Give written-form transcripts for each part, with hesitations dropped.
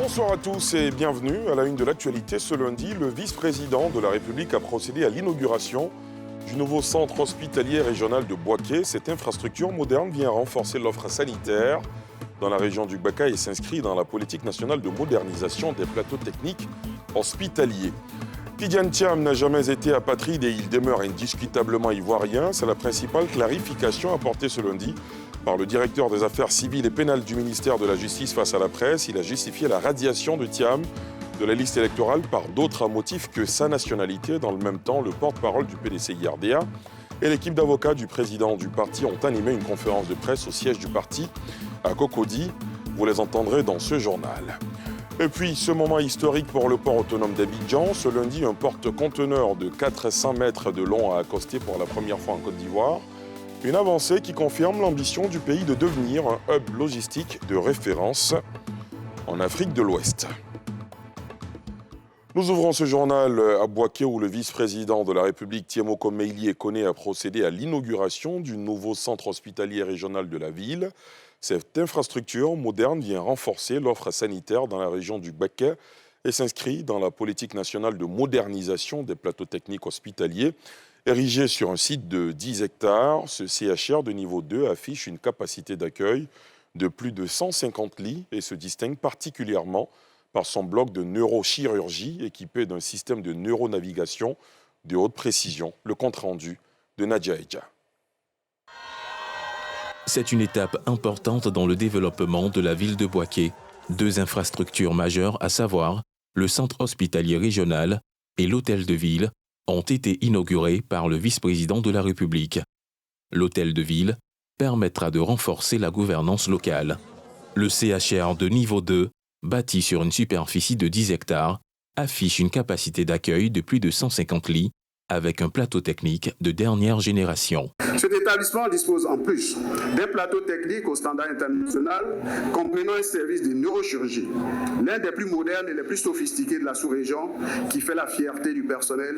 Bonsoir à tous et bienvenue à la une de l'actualité. Ce lundi, le vice-président de la République a procédé à l'inauguration du nouveau centre hospitalier régional de Bouaké. Cette infrastructure moderne vient renforcer l'offre sanitaire dans la région du Baka et s'inscrit dans la politique nationale de modernisation des plateaux techniques hospitaliers. Tidiane Thiam n'a jamais été apatride et il demeure indiscutablement ivoirien. C'est la principale clarification apportée ce lundi par le directeur des affaires civiles et pénales du ministère de la Justice face à la presse. Il a justifié la radiation de Thiam de la liste électorale par d'autres motifs que sa nationalité. Dans le même temps, le porte-parole du PDC-IRDA et l'équipe d'avocats du président du parti ont animé une conférence de presse au siège du parti à Cocody. Vous les entendrez dans ce journal. Et puis, ce moment historique pour le port autonome d'Abidjan. Ce lundi, un porte-conteneur de 400 mètres de long a accosté pour la première fois en Côte d'Ivoire. Une avancée qui confirme l'ambition du pays de devenir un hub logistique de référence en Afrique de l'Ouest. Nous ouvrons ce journal à Bouaké où le vice-président de la République, Tiemoko Meili Ekone, a procédé à l'inauguration du nouveau centre hospitalier régional de la ville. Cette infrastructure moderne vient renforcer l'offre sanitaire dans la région du Baka et s'inscrit dans la politique nationale de modernisation des plateaux techniques hospitaliers. Érigé sur un site de 10 hectares, ce CHR de niveau 2 affiche une capacité d'accueil de plus de 150 lits et se distingue particulièrement par son bloc de neurochirurgie équipé d'un système de neuronavigation de haute précision. Le compte-rendu de Nadia Edja. C'est une étape importante dans le développement de la ville de Bouaké. Deux infrastructures majeures, à savoir le centre hospitalier régional et l'hôtel de ville, ont été inaugurées par le vice-président de la République. L'hôtel de ville permettra de renforcer la gouvernance locale. Le CHR de niveau 2, bâti sur une superficie de 10 hectares, affiche une capacité d'accueil de plus de 150 lits avec un plateau technique de dernière génération. Cet établissement dispose en plus d'un plateau technique au standard international comprenant un service de neurochirurgie, l'un des plus modernes et les plus sophistiqués de la sous-région qui fait la fierté du personnel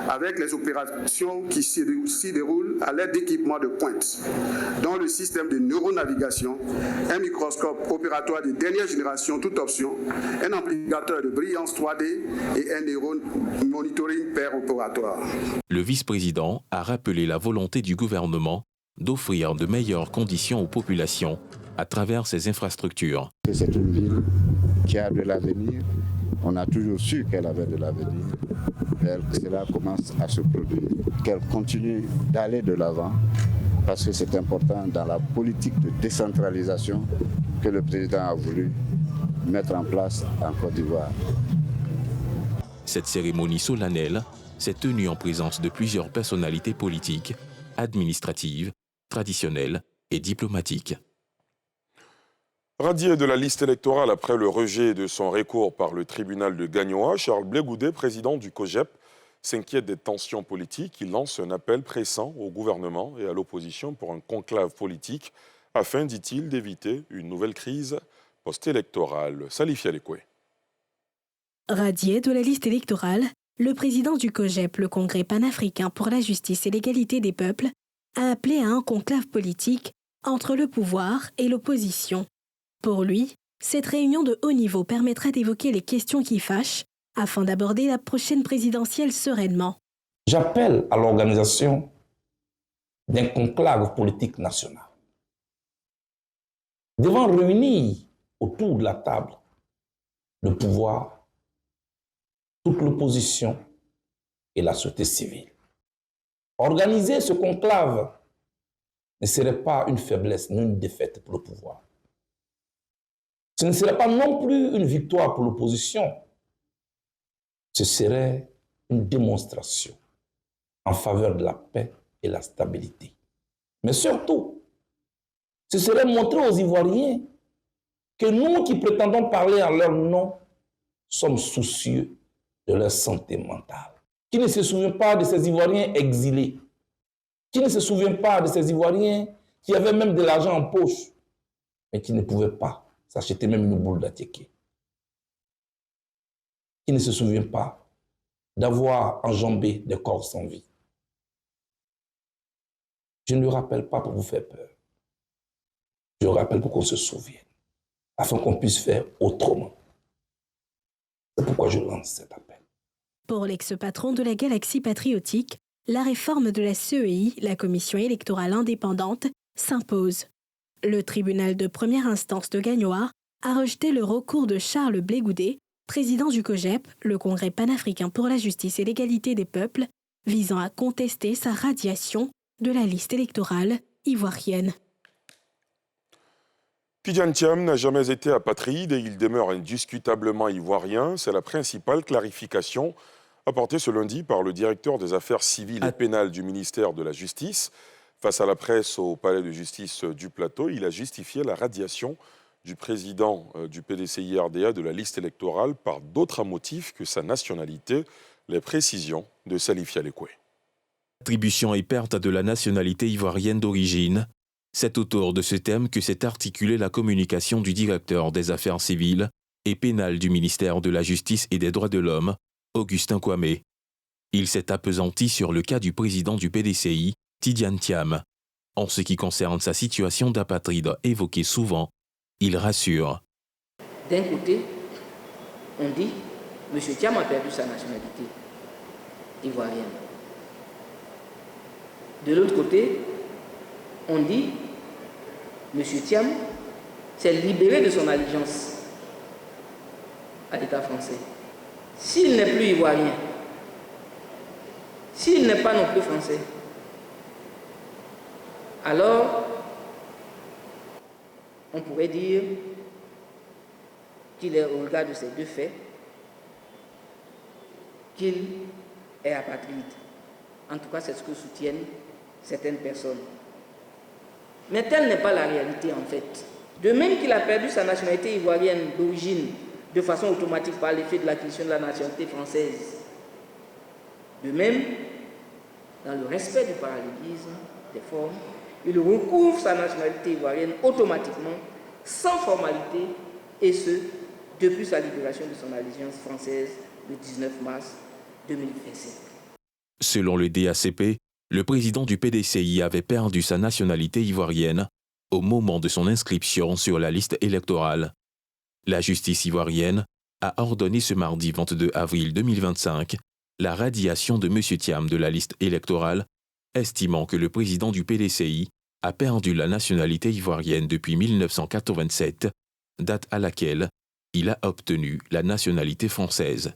avec les opérations qui s'y déroulent à l'aide d'équipements de pointe, dont le système de neuronavigation, un microscope opératoire de dernière génération toute option, un amplificateur de brillance 3D et un neuromonitoring pair opératoire. Le vice-président a rappelé la volonté du gouvernement d'offrir de meilleures conditions aux populations à travers ces infrastructures. C'est une ville qui a de l'avenir. On a toujours su qu'elle avait de l'avenir. Cela commence à se produire. Qu'elle continue d'aller de l'avant parce que c'est important dans la politique de décentralisation que le président a voulu mettre en place en Côte d'Ivoire. Cette cérémonie solennelle s'est tenue en présence de plusieurs personnalités politiques, administratives, traditionnelles et diplomatiques. Radié de la liste électorale après le rejet de son recours par le tribunal de Gagnoa, Charles Blé Goudé, président du COJEP, s'inquiète des tensions politiques. Il lance un appel pressant au gouvernement et à l'opposition pour un conclave politique afin, dit-il, d'éviter une nouvelle crise post-électorale. Salif Yalekwe. Radié de la liste électorale, le président du COJEP, le Congrès panafricain pour la justice et l'égalité des peuples, a appelé à un conclave politique entre le pouvoir et l'opposition. Pour lui, cette réunion de haut niveau permettra d'évoquer les questions qui fâchent afin d'aborder la prochaine présidentielle sereinement. J'appelle à l'organisation d'un conclave politique national, devant réunir autour de la table le pouvoir, toute l'opposition et la société civile. Organiser ce conclave ne serait pas une faiblesse ni une défaite pour le pouvoir. Ce ne serait pas non plus une victoire pour l'opposition. Ce serait une démonstration en faveur de la paix et la stabilité. Mais surtout, ce serait montrer aux Ivoiriens que nous qui prétendons parler en leur nom sommes soucieux de leur santé mentale. Qui ne se souvient pas de ces Ivoiriens exilés? Qui ne se souvient pas de ces Ivoiriens qui avaient même de l'argent en poche, mais qui ne pouvaient pas s'acheter même une boule d'attiqué? Qui ne se souvient pas d'avoir enjambé des corps sans vie? Je ne le rappelle pas pour vous faire peur. Je le rappelle pour qu'on se souvienne, afin qu'on puisse faire autrement. C'est pourquoi je lance cet appel. Pour l'ex-patron de la Galaxie patriotique, la réforme de la CEI, la Commission électorale indépendante, s'impose. Le tribunal de première instance de Gagnoa a rejeté le recours de Charles Blégoudet, président du COGEP, le Congrès panafricain pour la justice et l'égalité des peuples, visant à contester sa radiation de la liste électorale ivoirienne. Tidjane Thiam n'a jamais été apatride et il demeure indiscutablement ivoirien. C'est la principale clarification apportée ce lundi par le directeur des affaires civiles et pénales du ministère de la Justice. Face à la presse au palais de justice du Plateau, il a justifié la radiation du président du PDCI-RDA de la liste électorale par d'autres motifs que sa nationalité. Les précisions de Salif Yalekwe. Attribution et perte de la nationalité ivoirienne d'origine. C'est autour de ce thème que s'est articulée la communication du directeur des affaires civiles et pénales du ministère de la Justice et des Droits de l'Homme, Augustin Kwame. Il s'est appesanti sur le cas du président du PDCI, Tidjane Thiam. En ce qui concerne sa situation d'apatride évoquée souvent, il rassure. D'un côté, on dit M. Thiam a perdu sa nationalité ivoirienne. De l'autre côté, on dit M. Thiam s'est libéré de son allégeance à l'État français. S'il n'est plus ivoirien, s'il n'est pas non plus français, alors on pourrait dire qu'il est au regard de ces deux faits qu'il est apatride. En tout cas, c'est ce que soutiennent certaines personnes. Mais telle n'est pas la réalité en fait. De même qu'il a perdu sa nationalité ivoirienne d'origine de façon automatique par l'effet de l'acquisition de la nationalité française, de même, dans le respect du parallélisme des formes, il recouvre sa nationalité ivoirienne automatiquement, sans formalité, et ce, depuis sa libération de son allégeance française le 19 mars 2027. Selon le DACP, le président du PDCI avait perdu sa nationalité ivoirienne au moment de son inscription sur la liste électorale. La justice ivoirienne a ordonné ce mardi 22 avril 2025 la radiation de M. Thiam de la liste électorale, estimant que le président du PDCI a perdu la nationalité ivoirienne depuis 1987, date à laquelle il a obtenu la nationalité française.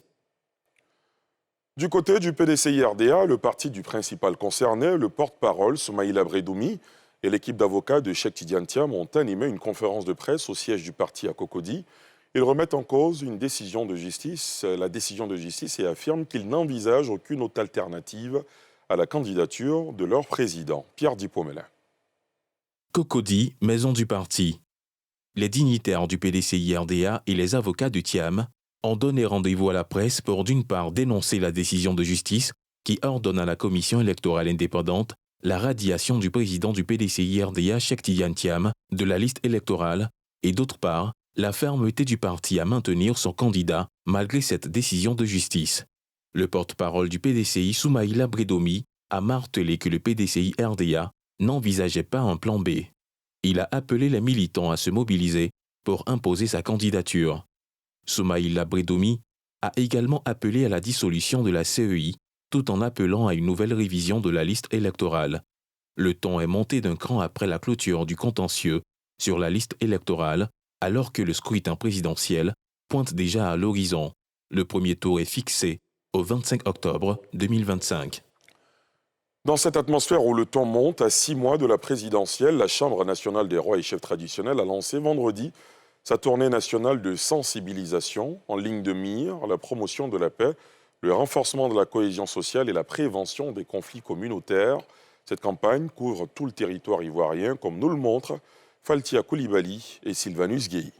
Du côté du PDCI-RDA, le parti du principal concerné, le porte-parole Soumaïla Bredoumi et l'équipe d'avocats de Cheikh Tidjane Thiam ont animé une conférence de presse au siège du parti à Cocody. Ils remettent en cause la décision de justice et affirment qu'ils n'envisagent aucune autre alternative à la candidature de leur président, Pierre Dipomelin. Cocody, maison du parti. Les dignitaires du PDCI-RDA et les avocats de Thiam ont donné rendez-vous à la presse pour d'une part dénoncer la décision de justice qui ordonne à la commission électorale indépendante la radiation du président du PDCI-RDA Cheikh Tidjane Thiam de la liste électorale et d'autre part la fermeté du parti à maintenir son candidat malgré cette décision de justice. Le porte-parole du PDCI Soumaïla Bredoumi a martelé que le PDCI-RDA n'envisageait pas un plan B. Il a appelé les militants à se mobiliser pour imposer sa candidature. Soumaïla Bredoumi a également appelé à la dissolution de la CEI tout en appelant à une nouvelle révision de la liste électorale. Le ton est monté d'un cran après la clôture du contentieux sur la liste électorale alors que le scrutin présidentiel pointe déjà à l'horizon. Le premier tour est fixé au 25 octobre 2025. Dans cette atmosphère où le ton monte, à 6 mois de la présidentielle, la Chambre nationale des rois et chefs traditionnels a lancé vendredi sa tournée nationale de sensibilisation en ligne de mire, la promotion de la paix, le renforcement de la cohésion sociale et la prévention des conflits communautaires. Cette campagne couvre tout le territoire ivoirien, comme nous le montrent Faltia Koulibaly et Sylvanus Guéhi.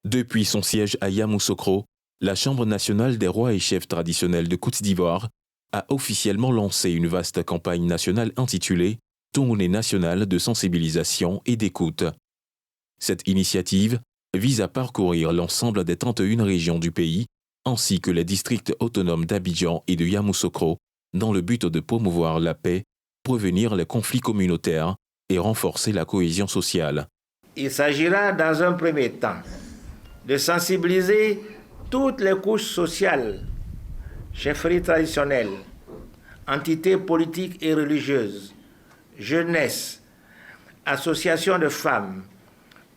Depuis son siège à Yamoussoukro, la Chambre nationale des rois et chefs traditionnels de Côte d'Ivoire a officiellement lancé une vaste campagne nationale intitulée « Tournée nationale de sensibilisation et d'écoute ». Cette initiative vise à parcourir l'ensemble des 31 régions du pays, ainsi que les districts autonomes d'Abidjan et de Yamoussoukro, dans le but de promouvoir la paix, prévenir les conflits communautaires et renforcer la cohésion sociale. Il s'agira dans un premier temps de sensibiliser toutes les couches sociales, chefferies traditionnelles, entités politiques et religieuses, jeunesse, associations de femmes,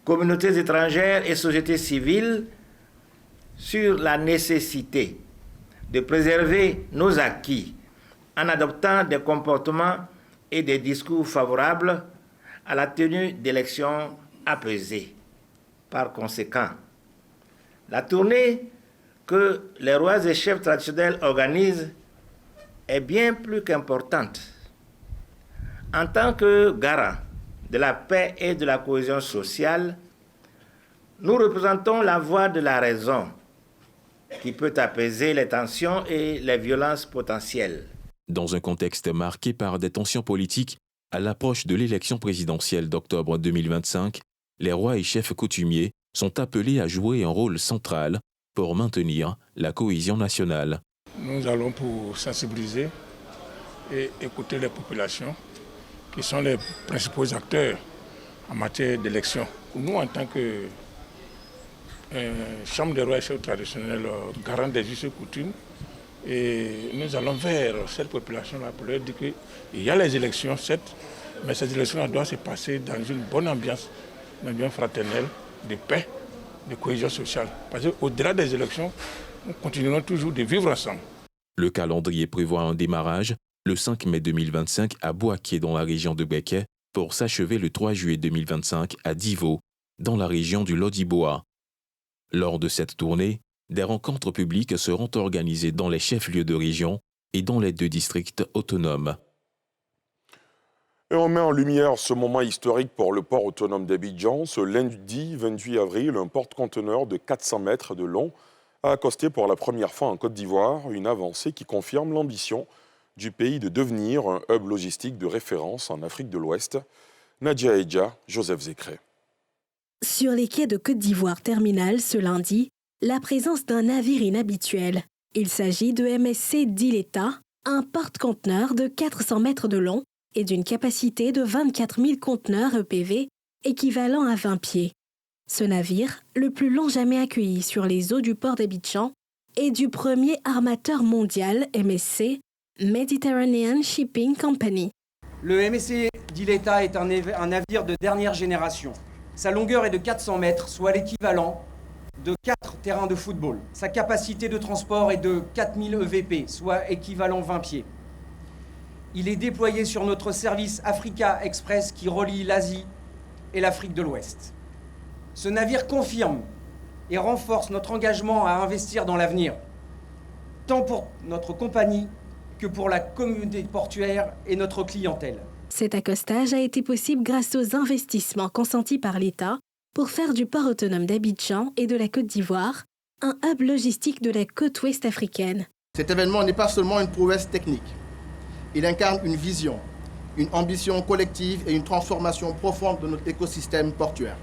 communautés étrangères et sociétés civiles sur la nécessité de préserver nos acquis en adoptant des comportements et des discours favorables à la tenue d'élections apaisées. Par conséquent, la tournée que les rois et chefs traditionnels organisent est bien plus qu'importante. En tant que garant de la paix et de la cohésion sociale, nous représentons la voix de la raison qui peut apaiser les tensions et les violences potentielles. Dans un contexte marqué par des tensions politiques à l'approche de l'élection présidentielle d'octobre 2025, les rois et chefs coutumiers sont appelés à jouer un rôle central pour maintenir la cohésion nationale. Nous allons pour sensibiliser et écouter les populations qui sont les principaux acteurs en matière d'élection. Nous, en tant que Chambre des rois et chefs traditionnels, garant des us et coutumes, et nous allons vers cette population-là pour leur dire qu'il y a les élections, certes, mais ces élections doivent se passer dans une bonne ambiance, une ambiance fraternelle, de paix, de cohésion sociale. Parce qu'au-delà des élections, nous continuerons toujours de vivre ensemble. Le calendrier prévoit un démarrage le 5 mai 2025 à Bouaké dans la région de Béké pour s'achever le 3 juillet 2025 à Divo dans la région du Lodiboa. Lors de cette tournée, des rencontres publiques seront organisées dans les chefs-lieux de région et dans les 2 districts autonomes. Et on met en lumière ce moment historique pour le port autonome d'Abidjan. Ce lundi 28 avril, un porte-conteneur de 400 mètres de long a accosté pour la première fois en Côte d'Ivoire, une avancée qui confirme l'ambition du pays de devenir un hub logistique de référence en Afrique de l'Ouest. Nadia Edja, Joseph Zécré. Sur les quais de Côte d'Ivoire Terminal ce lundi, la présence d'un navire inhabituel. Il s'agit de MSC Dileta, un porte-conteneur de 400 mètres de long et d'une capacité de 24 000 conteneurs EPV, équivalent à 20 pieds. Ce navire, le plus long jamais accueilli sur les eaux du port d'Abidjan, est du premier armateur mondial MSC, Mediterranean Shipping Company. Le MSC Dileta est un navire de dernière génération. Sa longueur est de 400 mètres, soit l'équivalent de 4 terrains de football. Sa capacité de transport est de 4000 EVP, soit équivalent 20 pieds. Il est déployé sur notre service Africa Express qui relie l'Asie et l'Afrique de l'Ouest. Ce navire confirme et renforce notre engagement à investir dans l'avenir, tant pour notre compagnie que pour la communauté portuaire et notre clientèle. Cet accostage a été possible grâce aux investissements consentis par l'État pour faire du port autonome d'Abidjan et de la Côte d'Ivoire un hub logistique de la côte ouest africaine. Cet événement n'est pas seulement une prouesse technique. Il incarne une vision, une ambition collective et une transformation profonde de notre écosystème portuaire.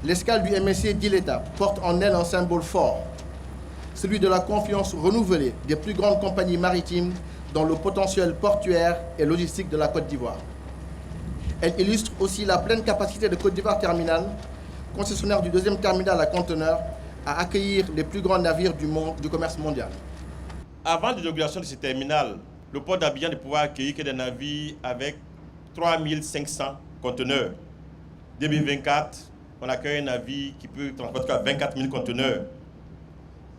L'escale du MSC Dileta porte en elle un symbole fort, celui de la confiance renouvelée des plus grandes compagnies maritimes dans le potentiel portuaire et logistique de la Côte d'Ivoire. Elle illustre aussi la pleine capacité de Côte d'Ivoire Terminal, concessionnaire du deuxième terminal à conteneurs, à accueillir les plus grands navires du commerce mondial. Avant l'inauguration de ce terminal, le port d'Abidjan ne pouvait accueillir que des navires avec 3500 conteneurs. 2024, on accueille un navire qui peut transporter 24 000 conteneurs.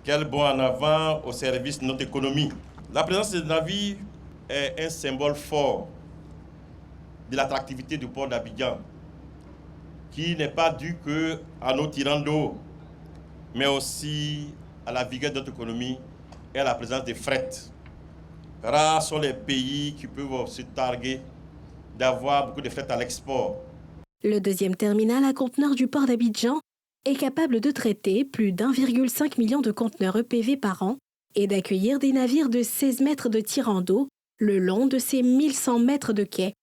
Quel bond en avant au service de notre économie. La présence de ce navire est un symbole fort de l'attractivité du port d'Abidjan, qui n'est pas dû qu'à nos tirants d'eau, mais aussi à la vigueur de notre économie et à la présence des fret. Rares sont les pays qui peuvent se targuer d'avoir beaucoup de fret à l'export. Le deuxième terminal à conteneurs du port d'Abidjan est capable de traiter plus d'1,5 million de conteneurs EPV par an et d'accueillir des navires de 16 mètres de tirant d'eau le long de ses 1100 mètres de quai.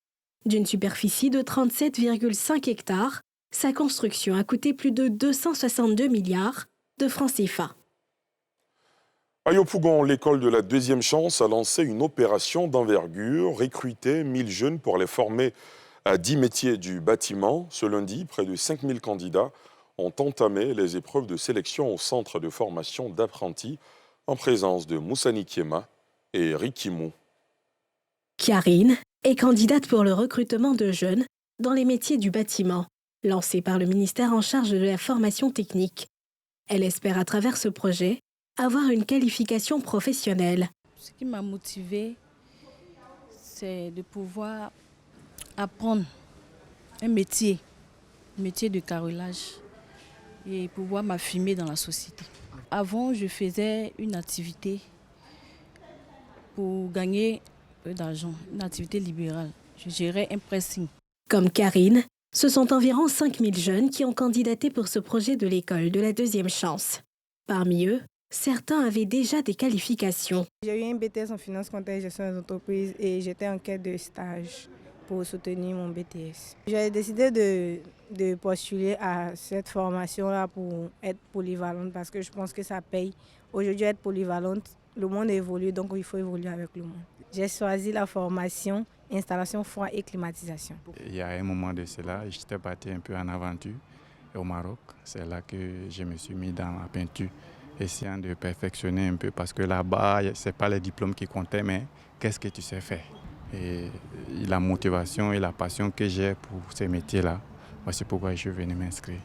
D'une superficie de 37,5 hectares, sa construction a coûté plus de 262 milliards de francs CFA. À Yopougon, l'école de la deuxième chance a lancé une opération d'envergure, recruter 1000 jeunes pour les former à 10 métiers du bâtiment. Ce lundi, près de 5000 candidats ont entamé les épreuves de sélection au centre de formation d'apprentis en présence de Moussani Kiema et Rikimou. Karine est candidate pour le recrutement de jeunes dans les métiers du bâtiment, lancé par le ministère en charge de la formation technique. Elle espère à travers ce projet avoir une qualification professionnelle. Ce qui m'a motivée, c'est de pouvoir apprendre un métier de carrelage et pouvoir m'affirmer dans la société. Avant, je faisais une activité pour gagner d'argent, une activité libérale. Je gérais un pressing. Comme Karine, ce sont environ 5000 jeunes qui ont candidaté pour ce projet de l'école de la deuxième chance. Parmi eux, certains avaient déjà des qualifications. J'ai eu un BTS en finance comptable et gestion des entreprises et j'étais en quête de stage pour soutenir mon BTS. J'ai décidé de postuler à cette formation-là pour être polyvalente parce que je pense que ça paye. Aujourd'hui, être polyvalente, le monde évolue, donc il faut évoluer avec le monde. J'ai choisi la formation installation froid et climatisation. Il y a un moment de cela, j'étais parti un peu en aventure au Maroc. C'est là que je me suis mis dans la peinture, essayant de perfectionner un peu parce que là-bas, ce n'est pas les diplômes qui comptaient, mais qu'est-ce que tu sais faire. Et la motivation et la passion que j'ai pour ces métiers-là, c'est pourquoi je suis venu m'inscrire.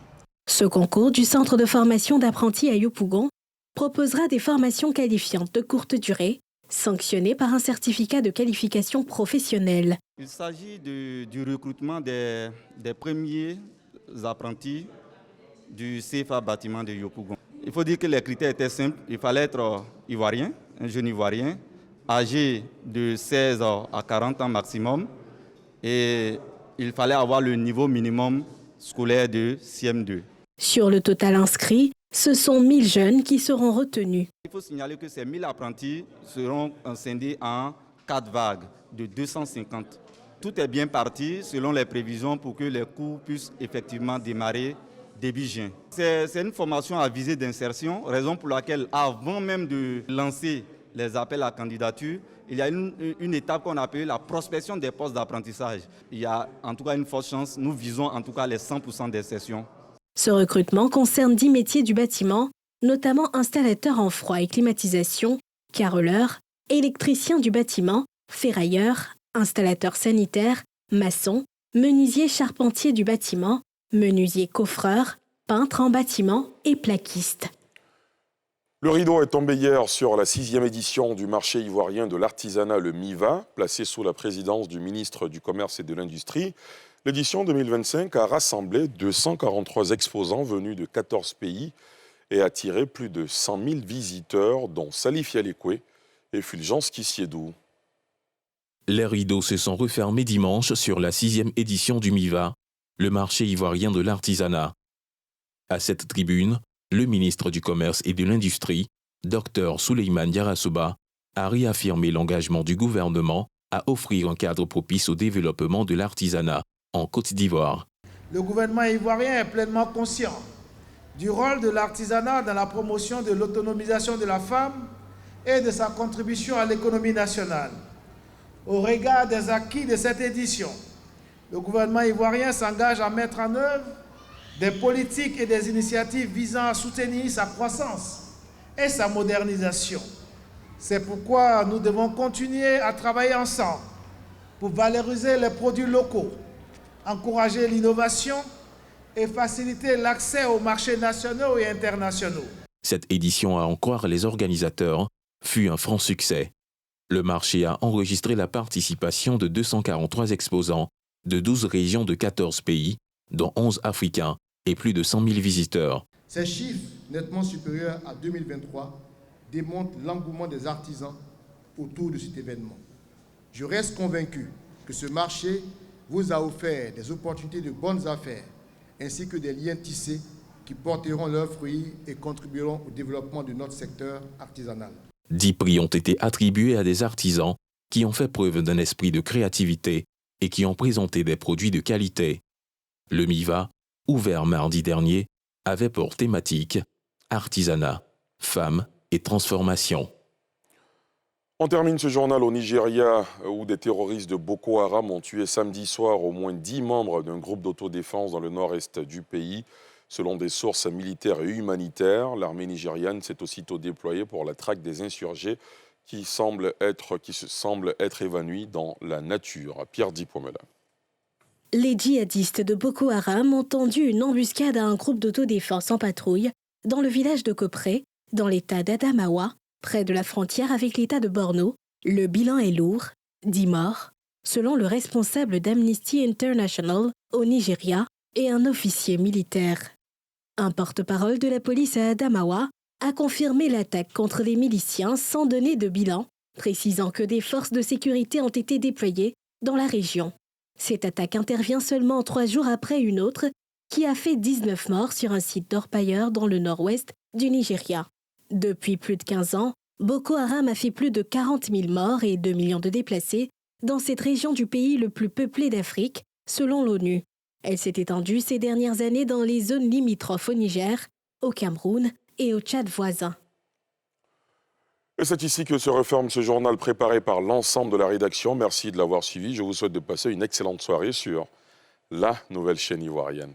Ce concours du centre de formation d'apprentis à Yopougon proposera des formations qualifiantes de courte durée, sanctionnées par un certificat de qualification professionnelle. Il s'agit du recrutement des premiers apprentis du CFA bâtiment de Yopougon. Il faut dire que les critères étaient simples. Il fallait être ivoirien, un jeune ivoirien, âgé de 16 à 40 ans maximum, et il fallait avoir le niveau minimum scolaire de CM2. Sur le total inscrit, ce sont 1000 jeunes qui seront retenus. Il faut signaler que ces 1000 apprentis seront scindés en 4 vagues de 250. Tout est bien parti selon les prévisions pour que les cours puissent effectivement démarrer début juin. C'est une formation à visée d'insertion, raison pour laquelle avant même de lancer les appels à candidature, il y a une étape qu'on appelle la prospection des postes d'apprentissage. Il y a en tout cas une forte chance, nous visons en tout cas les 100% d'insertion. Ce recrutement concerne 10 métiers du bâtiment, notamment installateur en froid et climatisation, carreleur, électricien du bâtiment, ferrailleur, installateur sanitaire, maçon, menuisier charpentier du bâtiment, menuisier coffreur, peintre en bâtiment et plaquiste. Le rideau est tombé hier sur la 6e édition du marché ivoirien de l'artisanat, le MIVA, placé sous la présidence du ministre du Commerce et de l'Industrie. L'édition 2025 a rassemblé 243 exposants venus de 14 pays et attiré plus de 100 000 visiteurs, dont Salif Yalekwe et Fulgence Kissiedou. Les rideaux se sont refermés dimanche sur la 6e édition du MIVA, le marché ivoirien de l'artisanat. À cette tribune, le ministre du Commerce et de l'Industrie, Dr Souleymane Diarra-Souba, a réaffirmé l'engagement du gouvernement à offrir un cadre propice au développement de l'artisanat en Côte d'Ivoire. Le gouvernement ivoirien est pleinement conscient du rôle de l'artisanat dans la promotion de l'autonomisation de la femme et de sa contribution à l'économie nationale. Au regard des acquis de cette édition, le gouvernement ivoirien s'engage à mettre en œuvre des politiques et des initiatives visant à soutenir sa croissance et sa modernisation. C'est pourquoi nous devons continuer à travailler ensemble pour valoriser les produits locaux, encourager l'innovation et faciliter l'accès aux marchés nationaux et internationaux. Cette édition, à en croire les organisateurs, fut un franc succès. Le marché a enregistré la participation de 243 exposants de 12 régions de 14 pays, dont 11 africains, et plus de 100 000 visiteurs. Ces chiffres, nettement supérieurs à 2023, démontrent l'engouement des artisans autour de cet événement. Je reste convaincu que ce marché vous a offert des opportunités de bonnes affaires, ainsi que des liens tissés qui porteront leurs fruits et contribueront au développement de notre secteur artisanal. 10 prix ont été attribués à des artisans qui ont fait preuve d'un esprit de créativité et qui ont présenté des produits de qualité. Le MIVA, ouvert mardi dernier, avait pour thématique artisanat, femmes et transformation. On termine ce journal au Nigeria, où des terroristes de Boko Haram ont tué samedi soir au moins 10 membres d'un groupe d'autodéfense dans le nord-est du pays. Selon des sources militaires et humanitaires, l'armée nigériane s'est aussitôt déployée pour la traque des insurgés qui semblent être évanouis dans la nature. Pierre Dipomela. Les djihadistes de Boko Haram ont tendu une embuscade à un groupe d'autodéfense en patrouille dans le village de Kopré, dans l'état d'Adamawa, près de la frontière avec l'état de Borno. Le bilan est lourd, 10 morts, selon le responsable d'Amnesty International au Nigeria et un officier militaire. Un porte-parole de la police à Adamawa a confirmé l'attaque contre les miliciens sans donner de bilan, précisant que des forces de sécurité ont été déployées dans la région. Cette attaque intervient seulement 3 jours après une autre qui a fait 19 morts sur un site d'orpailleurs dans le nord-ouest du Nigeria. Depuis plus de 15 ans, Boko Haram a fait plus de 40 000 morts et 2 millions de déplacés dans cette région du pays le plus peuplé d'Afrique, selon l'ONU. Elle s'est étendue ces dernières années dans les zones limitrophes au Niger, au Cameroun et au Tchad voisin. Et c'est ici que se referme ce journal préparé par l'ensemble de la rédaction. Merci de l'avoir suivi. Je vous souhaite de passer une excellente soirée sur la nouvelle chaîne ivoirienne.